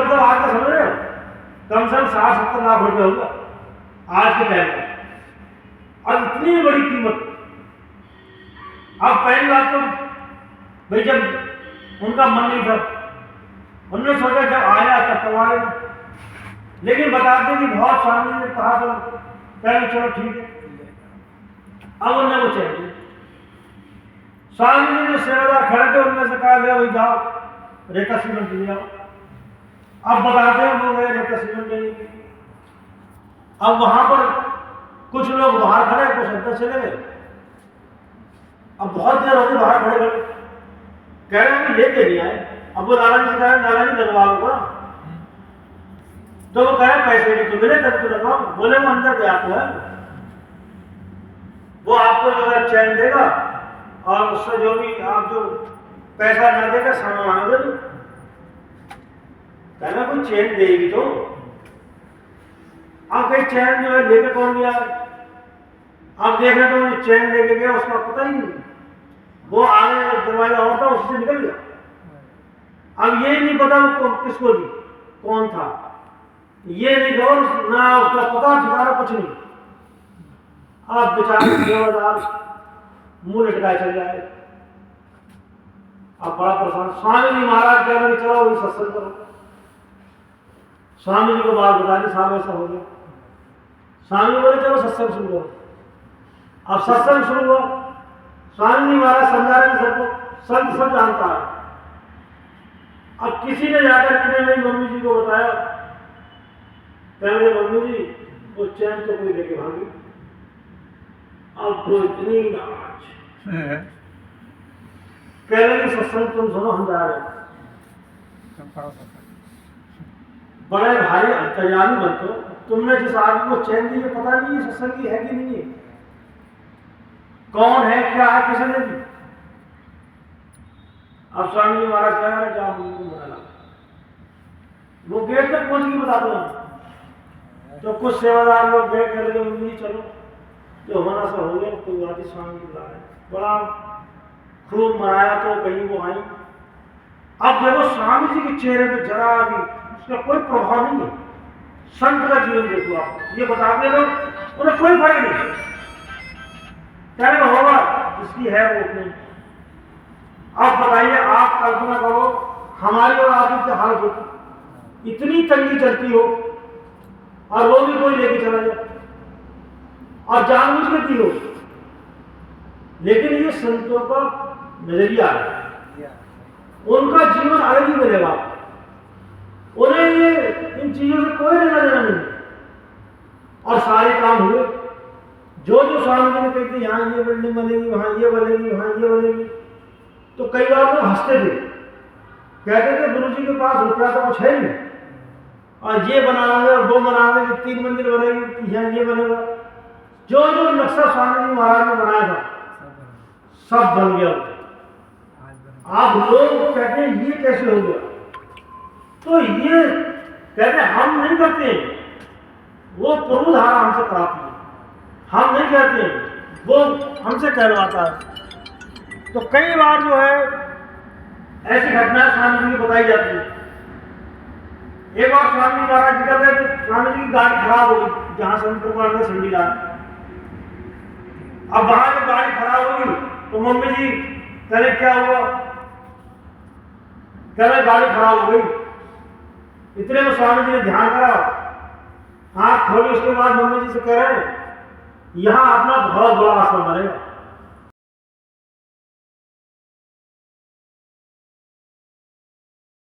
मतलब आज का समझ रहे हो, कम से कम 60-70 लाख रुपए होगा आज के टाइम में। अब इतनी बड़ी कीमत। अब पहली बात तो भाई जब उनका मन नहीं था, उन्होंने सोचा जब आया तब करवाएगा, लेकिन बताते कि बहुत स्वामी ने कहा तो कहेंगे चलो ठीक है। अब उन्होंने वो चाहिए, स्वामी जी जो सेवादार खड़े थे उनमें से कहा ले भाई जाओ रेता सीमेंट ले आओ। अब बताते हैं वो गए रेता सीमेंट लेने के लिए। अब वहां पर कुछ लोग बाहर खड़े, कुछ अंदर चले गए। अब बहुत देर हो गई बाहर खड़े खड़े, कह रहे हैं कि लेके नहीं आए। अब वो लाला जी से कह रहे लाला जी लगवा लो ना, तो वो कहे पैसे नहीं तो मिले तब तो लगवाओ। बोले वो अंदर गया तो है, वो आपको जो है चैन देगा और उससे जो भी आप जो पैसा न देगा सामान दे दो। कहना कोई चैन देगी तो आप कहीं चैन जो है लेके कौन गया, आप देख रहे तो चैन लेके गया उसका पता ही नहीं, वो आगे दरवाजा और था उससे निकल गया। अब ये नहीं पता वो किसको दी, कौन था, ये नहीं खबर, ना उसका पता ठिकाना कुछ नहीं। आप बेचारे सेवादार मुंह लटकाए चल जाए। अब बड़ा परेशान। स्वामी जी महाराज कह रहे चलो वही सत्संग करो। स्वामी जी को बात बता दी, साहब ऐसा हो गया। स्वामी बोले चलो सत्संग शुरू करो। अब सत्संग शुरू हुआ। स्वामी जी महाराज समझा रहे थे सबको, संत सब जानता है। अब किसी ने जाकर के मेरी मम्मी जी को बताया, कहेंगे मम्मी जी वो चैन तो कोई लेके भागी। अब तो इतनी नाराज, कह रहे सत्संग तुम सुनो हम जा रहे हैं। बड़े भाई अंतर्यामी बनते हो, तुमने जिस आदमी को चैन दी पता नहीं है सत्संग की है कि नहीं है, कौन है क्या है किसने दी। अब स्वामी जी महाराज कह रहे जाओ मम्मी को मना ला। वो गेट तक पहुंच गई बता दो। तो कुछ सेवादार लोग गए, कह रहे मम्मी चलो जो होना सा हो गया, कोई बात नहीं स्वामी जी बुला रहे। बड़ा खूब मनाया तो कहीं वो आई। अब देखो स्वामी जी के चेहरे पे जरा भी उसका कोई प्रभाव नहीं है। संत का जीवन देखो आप, ये बताते लोग उन्हें कोई फर्क नहीं, क्या होगा इसकी है वो अपने। अब बताइए, आप कल्पना करो हमारी और आपकी क्या हालत होती, इतनी तंगी चलती हो और वो भी कोई लेके चला जाए और जानबूझ के दी हो। लेकिन ये संतों का नजरिया है, उनका जीवन अलग ही मिलेगा। उन्हें ये इन चीजों से कोई लेना देना नहीं। और सारे काम हुए जो जो स्वामी जी ने कही थी, यहाँ ये बिल्डिंग बनेगी, वहां ये बनेगी, वहां ये बनेगी। तो कई बार लोग हंसते थे, कहते थे गुरु जी के पास रुपया तो कुछ है नहीं और ये बनाएंगे और वो बनाएंगे, 3 मंदिर बनेगी, यहाँ ये बनेगा। जो जो नक्शा स्वामी जी महाराज ने बनाया था सब बन गया। आप लोग कहते हैं ये कैसे हो गया, तो ये कहते हम नहीं करते, वो प्रभु धारा हमसे कराती है, हम नहीं कहते, वो हमसे कहलवाता है। तो कई बार जो है ऐसी घटनाएं स्वामी जी की बताई जाती है। एक बार स्वामी महाराज जी कहते हैं कि स्वामी जी की गाड़ी खराब हो गई, जहां संत कृपाल में संडीला। अब वहां जब गाड़ी खराब होगी तो मम्मी जी कहले क्या हुआ, कहले गाड़ी खराब हो गई। इतने में स्वामी जी ने ध्यान करा, हाथ खोले, उसके बाद मम्मी जी से कह रहे हैं यहाँ अपना बहुत बड़ा आश्रम बनेगा।